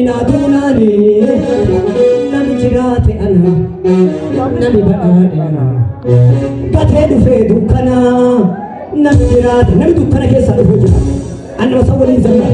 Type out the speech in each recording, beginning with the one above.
natunani nami jirate ana nami badade ana gate dufe dukana nami jirate nami dukana keessa dhufu jira anna wasawwalin zanna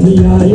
Yeah.